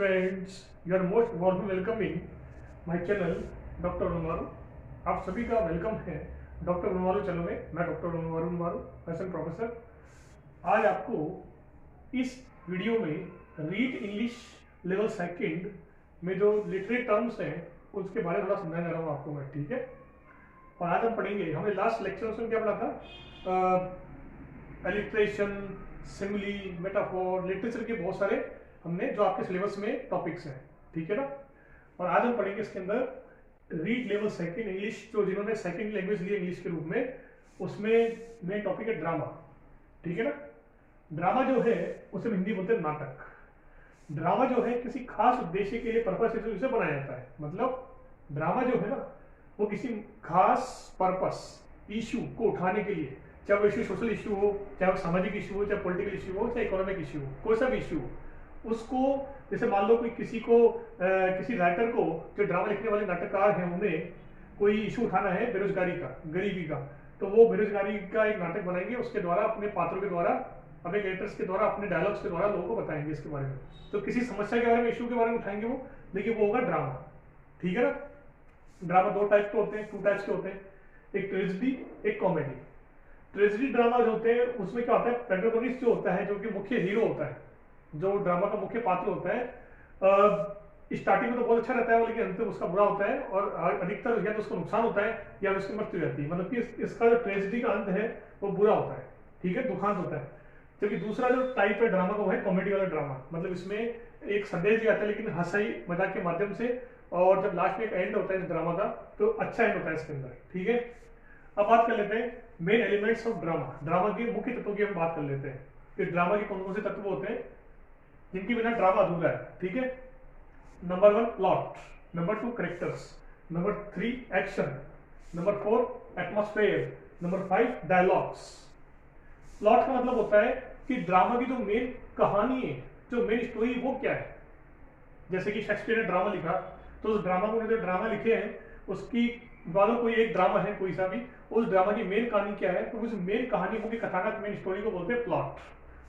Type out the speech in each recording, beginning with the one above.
Friends, you are most warmly welcome in my channel doctor Varun. आप सभी का welcome है डॉक्टर वरुण चैनल में। मैं डॉक्टर वरुण एज प्रोफेसर। आज आपको इस वीडियो में रीड इंग्लिश लेवल सेकंड में जो लिटरेरी टर्म्स हैं उसके बारे में थोड़ा समझाने जा रहा हूँ आपको मैं, ठीक है। और आज हम पढ़ेंगे, हमने लास्ट लेक्चर में क्या पढ़ा था, एलिट्रेशन, सिमिली, मेटाफोर, लिटरेचर के बहुत सारे हमने जो आपके सिलेबस में टॉपिक्स हैं, ठीक है ना। और आज हम पढ़ेंगे इसके अंदर रीड लेवल सेकंड इंग्लिश, जो जिन्होंने सेकंड लैंग्वेज ली इंग्लिश के रूप में, उसमें मेन टॉपिक है ड्रामा, ठीक है ना। ड्रामा जो है उसे हिंदी बोलते हैं नाटक। ड्रामा जो है किसी खास उद्देश्य के लिए पर्पस से बनाया जाता है। मतलब ड्रामा जो है ना वो किसी खास पर्पस इशू को उठाने के लिए, चाहे वो इशू सोशल इशू हो, चाहे वो सामाजिक इशू हो, चाहे पॉलिटिकल इशू हो, चाहे इकोनॉमिक इशू हो, कोई सा भी इशू हो, उसको जैसे मान लो कोई किसी को किसी राइटर को, जो ड्रामा लिखने वाले नाटककार हैं, उन्हें कोई इशू उठाना है बेरोजगारी का, गरीबी का, तो वो बेरोजगारी का एक नाटक बनाएंगे, उसके द्वारा अपने पात्रों के द्वारा, अपने कैरेक्टर्स के द्वारा, अपने डायलॉग्स के द्वारा लोगों को बताएंगे इसके बारे में। तो किसी समस्या के बारे में, इशू के बारे में उठाएंगे वो, लेकिन वो होगा ड्रामा, ठीक है ना। ड्रामा दो टाइप के होते हैं, टू टाइप्स के होते हैं, एक ट्रेजेडी, एक कॉमेडी। ट्रेजेडी ड्रामा जो होते हैं उसमें क्या होता है, प्रोटैगनिस्ट जो होता है, जो कि मुख्य हीरो होता है, जो ड्रामा का मुख्य पात्र होता है, स्टार्टिंग में तो बहुत अच्छा रहता है, लेकिन अंत में उसका बुरा होता है और अधिकतर या तो उसको नुकसान होता है या उसकी मृत्यु रहती है। मतलब कि इसका जो ट्रेजेडी का अंत है वो बुरा होता है, ठीक है, दुखांत होता है। जबकि दूसरा जो टाइप है ड्रामा का वो है कॉमेडी वाला ड्रामा। मतलब इसमें एक संदेश भी आता है, लेकिन हंसाई मजाक के माध्यम से, और जब लास्ट में एक एंड होता है इस ड्रामा का तो अच्छा एंड होता है इसके अंदर, ठीक है। अब बात कर लेते हैं main elements of drama. Drama के मुख्य तत्वों की हम बात कर लेते हैं कि ड्रामा के कौन कौन से तत्व होते हैं जिनके बिना ड्रामा अधूरा है, ठीक है। Number 1 plot, number 2 characters, number 3 action, number 4 atmosphere, number 5 dialogues. Plot का मतलब होता है कि ड्रामा की जो मेन कहानी है, जो मेन स्टोरी, वो क्या है। जैसे कि शेक्सपियर ने ड्रामा लिखा, तो उस ड्रामा को, जो ड्रामा लिखे हैं उसकी वालों कोई एक ड्रामा है कोई सा भी, उस ड्रामा की मेन कहानी क्या है, तो उस मेन कहानी को, कथानक, मेन स्टोरी को बोलते हैं प्लॉट।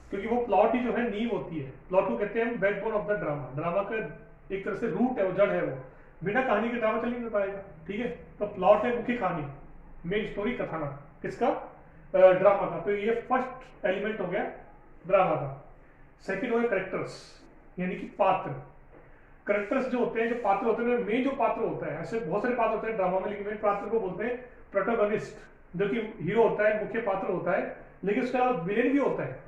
क्योंकि वो प्लॉट ही जो है नींव होती है। प्लॉट को कहते हैं backbone of the drama. Drama का एक तरह से रूट है, वो जड़ है। वो बिना कहानी के ड्रामा चल नहीं पाएगा, ठीक है। तो प्लॉट है मुख्य कहानी, मेन स्टोरी, कथानक, किसका, ड्रामा का। तो ये फर्स्ट एलिमेंट हो गया ड्रामा का। सेकेंड हो गया कैरेक्टर्स, यानी कि पात्र। कैरेक्टर्स जो होते हैं, जो पात्र होते हैं, मेन जो पात्र होता है, ऐसे बहुत सारे पात्र होते हैं ड्रामा में, लेकिन मेन पात्र को बोलते हैं प्रोटोगनिस्ट, जो कि हीरो होता है, मुख्य पात्र होता है। लेकिन उसके अलावा विलेन भी होता है,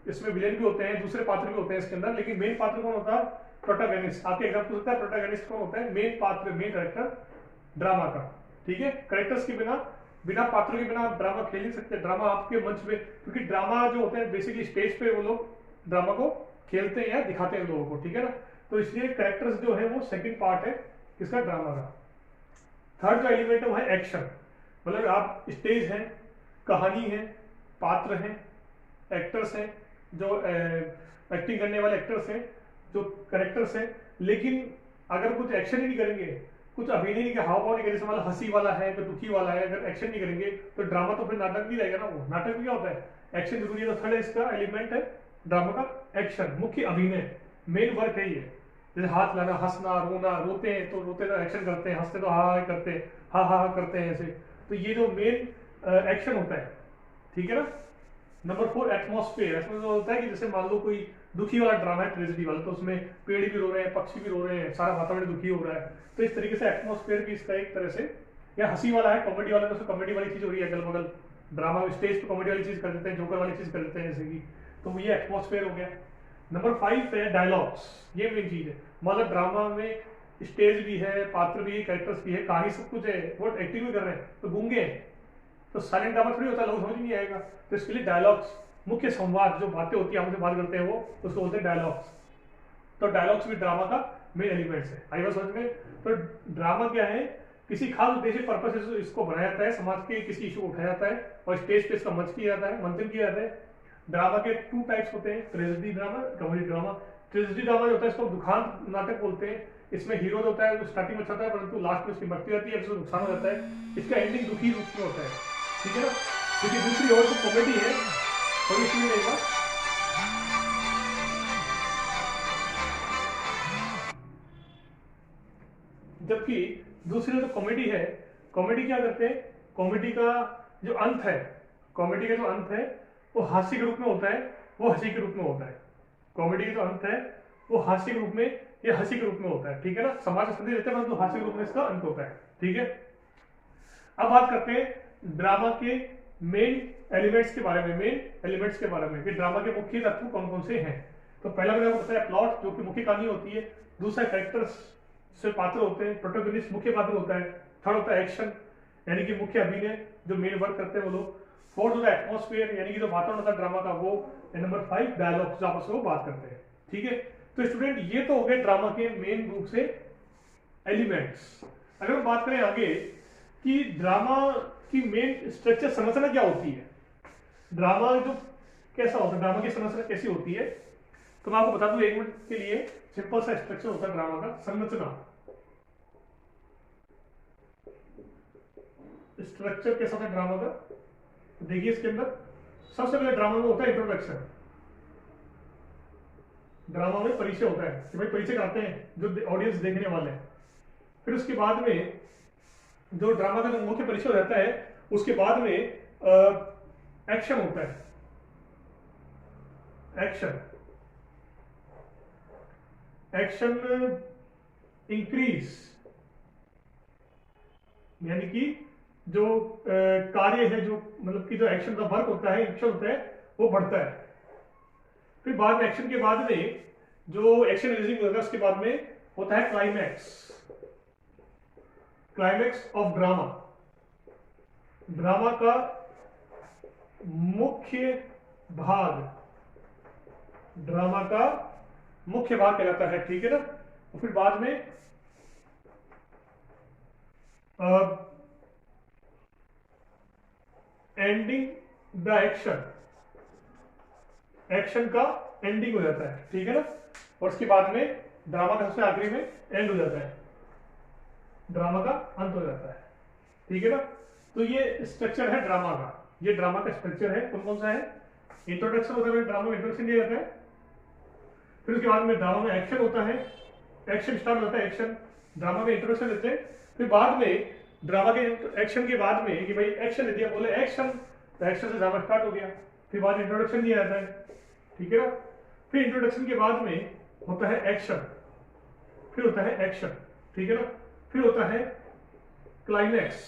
इसमें विलेन भी होते हैं, दूसरे पात्र भी होते हैं इसके अंदर, लेकिन मेन पात्र कौन होता है, प्रोटोगनिस्ट। आपके एग्जाम्पल होता है प्रोटोगनिस्ट कौन होता है, मेन पात्र, मेन कैरेक्टर ड्रामा का, ठीक है। कैरेक्टर्स के बिना पात्रों के बिना आप ड्रामा खेल नहीं सकते। ड्रामा आपके मंच पे, क्योंकि ड्रामा जो होते हैं बेसिकली स्टेज पे वो लोग ड्रामा को खेलते हैं या दिखाते हैं लोगों को, ठीक है ना। तो इसलिए कैरेक्टर्स जो है वो सेकंड पार्ट है किसका, ड्रामा का। थर्ड जो एलिमेंट है वो है एक्शन। मतलब आप स्टेज है, कहानी है, पात्र हैं, एक्टर्स हैं, जो एक्टिंग करने वाले एक्टर्स हैं, जो कैरेक्टर्स हैं, लेकिन अगर कुछ एक्शन ही नहीं करेंगे, कुछ अभिनय नहीं, हाव भाव नहीं करेंगे, जैसे हंसी वाला है, तो दुखी वाला है, अगर एक्शन नहीं करेंगे तो ड्रामा तो फिर नाटक नहीं रहेगा ना। वो नाटक में क्या होता है, एक्शन जरूरी है। तो थर्ड इसका एलिमेंट है ड्रामा का एक्शन, मुख्य अभिनय, मेन वर्क है ये। जैसे हाथ लाना, हंसना, रोना, रोते हैं तो रोते तो एक्शन करते हैं, हंसते तो हा करते हैं, हा करते हैं ऐसे। तो ये जो मेन एक्शन होता है, ठीक है ना। Number 4 atmosphere. इसमें जो होता है कि जैसे मान लो कोई दुखी वाला ड्रामा है, ट्रेजेडी वाला, तो उसमें पेड़ भी रो रहे हैं, पक्षी भी रो रहे हैं, सारा वातावरण दुखी हो रहा है। तो इस तरीके से एटमॉस्फेयर भी इसका एक तरह से, या हंसी वाला है, कॉमेडी वाला, तो कॉमेडी वाली चीज हो रही है अगल बगल, ड्रामा में स्टेज पे कॉमेडी वाली चीज कर देते हैं, जोकर वाली चीज कर देते हैं जैसे कि, तो ये एटमॉस्फेयर हो गया। नंबर 5 है डायलॉग्स। ये मेन चीज है। मतलब ड्रामा में स्टेज भी है, पात्र भी है, कैरेक्टर्स भी है, कहानी सब कुछ है, वो एक्टिंग भी कर रहे हैं, तो गूंगे हैं, तो साइलेंट ड्रामा थोड़ी होता है, लोग समझ नहीं आएगा। तो इसके लिए डायलॉग्स, मुख्य संवाद, जो बातें होती है, हमसे बात करते हैं, वो उसको बोलते हैं डायलॉग्स। तो डायलॉग्स भी ड्रामा का मेन एलिमेंट्स है। आई बात समझ में। तो ड्रामा क्या है, किसी खास उद्देश्य पर्पस से इसको बनाया जाता है, समाज के किसी इशू को उठाया जाता है और स्टेज पे इसका मंच किया जाता है, मंथन किया जाता है। ड्रामा के 2 टाइप्स होते हैं, tragedy drama, comedy drama. Tragedy drama जो होता है इसको दुखांत नाटक बोलते हैं। इसमें हीरो जो होता है वो स्टार्टिंग में अच्छा होता है, परंतु लास्ट में उसकी मृत्यु रहती है, उसको नुकसान हो जाता है। इसका एंडिंग दुखी रूप में होता है, ठीक है ना। क्योंकि दूसरी ओर जो कॉमेडी है, और इसमें जबकि दूसरी जो कॉमेडी है, कॉमेडी क्या करते हैं, कॉमेडी का जो अंत है, कॉमेडी का जो अंत है वो हास्य के रूप में होता है, वो हंसी के रूप में होता है। कॉमेडी का जो अंत है वो हास्य के रूप में या हंसी के रूप में होता है, ठीक है ना। समाज संदेश रहता है परंतु हास्य के रूप में इसका अंत होता है, ठीक है। अब बात करते हैं ड्रामा के मेन एलिमेंट्स के बारे में, मेन एलिमेंट्स के बारे में कि ड्रामा के मुख्य तत्व कौन कौन से हैं। तो पहला मैंने आपको बताया प्लॉट, जो कि मुख्य कहानी होती है। दूसरा कैरेक्टर्स से पात्र होते हैं, प्रोटोगनिस्ट मुख्य पात्र होता है। थर्ड होता है एक्शन, यानी कि मुख्य अभिनय जो मेन वर्क करते हैं वो लोग। फोर्थ होता है एटमॉस्फेयर, यानी कि जो वातावरण होता है ड्रामा का वो। नंबर 5 डायलॉग्स, जो आपस में वो बात करते हैं, ठीक है। तो स्टूडेंट ये तो हो गए ड्रामा के मेन रूप से एलिमेंट्स। अगर हम बात करें आगे कि ड्रामा की मेन स्ट्रक्चर संरचना क्या होती है, ड्रामा जो कैसा होता है, ड्रामा की संरचना कैसी होती है, तो मैं आपको बता दूं 1 मिनट के लिए। सिंपल सा स्ट्रक्चर होता है ड्रामा का, संरचना। स्ट्रक्चर कैसा होता है ड्रामा का, देखिए इसके अंदर सबसे पहले ड्रामा में होता है इंट्रोडक्शन। ड्रामा में परिचय होता है कि भाई परिचय कराते हैं जो ऑडियंस देखने वाले हैं। फिर उसके बाद में जो ड्रामा का जो मुख्य परिचय रहता है उसके बाद में एक्शन होता है। एक्शन इंक्रीज, यानी कि जो कार्य है, जो मतलब कि जो एक्शन का वर्क होता है, एक्शन होता है वो बढ़ता है। फिर बाद में एक्शन के बाद में जो एक्शन रिलीजिंग होगा उसके बाद में होता है climax. Climax of drama, drama का मुख्य भाग, ड्रामा का मुख्य भाग कहलाता है, ठीक है ना। और फिर बाद में एंडिंग द एक्शन, एक्शन का एंडिंग हो जाता है, ठीक है ना। और उसके बाद में ड्रामा का सबसे आखिरी में एंड हो जाता है, ड्रामा का अंत हो जाता है, ठीक है ना। तो ये स्ट्रक्चर है ड्रामा का, ये ड्रामा का स्ट्रक्चर है। कौन कौन सा है, इंट्रोडक्शन होता है, ड्रामा में इंट्रोडक्शन दिया जाता है। फिर उसके बाद में ड्रामा में एक्शन होता है, एक्शन स्टार्ट होता है, एक्शन ड्रामा में इंट्रोडक्शन देते हैं। फिर बाद में ड्रामा के एक्शन के बाद में कि भाई एक्शन दे दिया, बोले एक्शन, तो एक्शन से ड्रामा स्टार्ट हो गया। फिर बाद में इंट्रोडक्शन दिया जाता है, ठीक है ना। फिर इंट्रोडक्शन के बाद में होता है एक्शन, फिर होता है एक्शन, ठीक है ना। फिर होता है क्लाइमैक्स,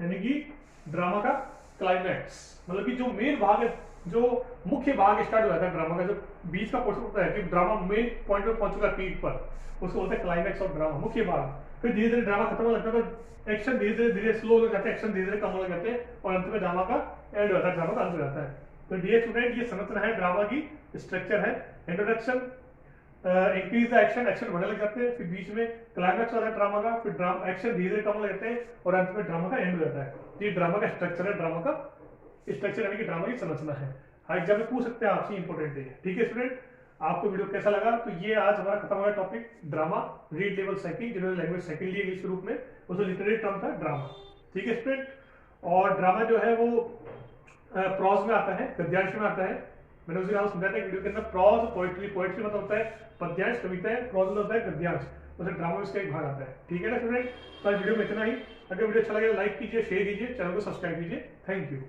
यानी कि ड्रामा का क्लाइमैक्स, मतलब कि जो मेन भाग है, जो मुख्य भाग स्टार्ट हो जाता है ड्रामा का, जो बीच का पोर्शन होता है कि ड्रामा मेन पॉइंट पर पहुंच चुका है पीक पर, उसको बोलते हैं क्लाइमैक्स ऑफ ड्रामा, मुख्य भाग। फिर धीरे धीरे ड्रामा खत्म होने लगता है, तो एक्शन धीरे धीरे स्लो हो जाते हैं, एक्शन धीरे धीरे कम होने लगते हैं और अंत में ड्रामा का एंड हो जाता है, ड्रामा का अंत हो जाता है। तो डियर स्टूडेंट, ये संरचना है ड्रामा की, स्ट्रक्चर है। Introduction, increase the action, action बढ़ने लग जाते हैं। फिर बीच में क्लाइमैक्स होता है ड्रामा का, फिर ड्रामा एक्शन धीरे धीरे कम हो जाते हैं और अंत में ड्रामा का एंड हो जाता है। ये ड्रामा का स्ट्रक्चर है, ड्रामा का स्ट्रक्चर यानी कि ड्रामा की संरचना है। हाँ, एग्जाम में पूछ सकते हैं आपसे, इंपॉर्टेंट है, ठीक है स्टूडेंट। आपको वीडियो कैसा लगा, तो ये आज हमारा खत्म हुआ topic drama, read level second, जिन्होंने लैंग्वेज सेकंड ली इंग्लिश के रूप में, उसमें लिटरेरी टर्म था ड्रामा, ठीक है स्टूडेंट। और ड्रामा जो है वो प्रॉज में आता है, गद्यांश में आता है। मैंने उसी नाम समझाया था वीडियो के अंदर, प्रॉज पोएट्री, पोएट्री मतलब होता है पद्यांश, कविताएं, प्रॉज मतलब होता है गद्यांश, उसे ड्रामा में इसका एक भाग आता है, ठीक है ना स्टूडेंट। तो आज वीडियो में इतना ही। अगर वीडियो अच्छा लगे तो लाइक कीजिए, शेयर कीजिए, चैनल को सब्सक्राइब कीजिए। Thank you.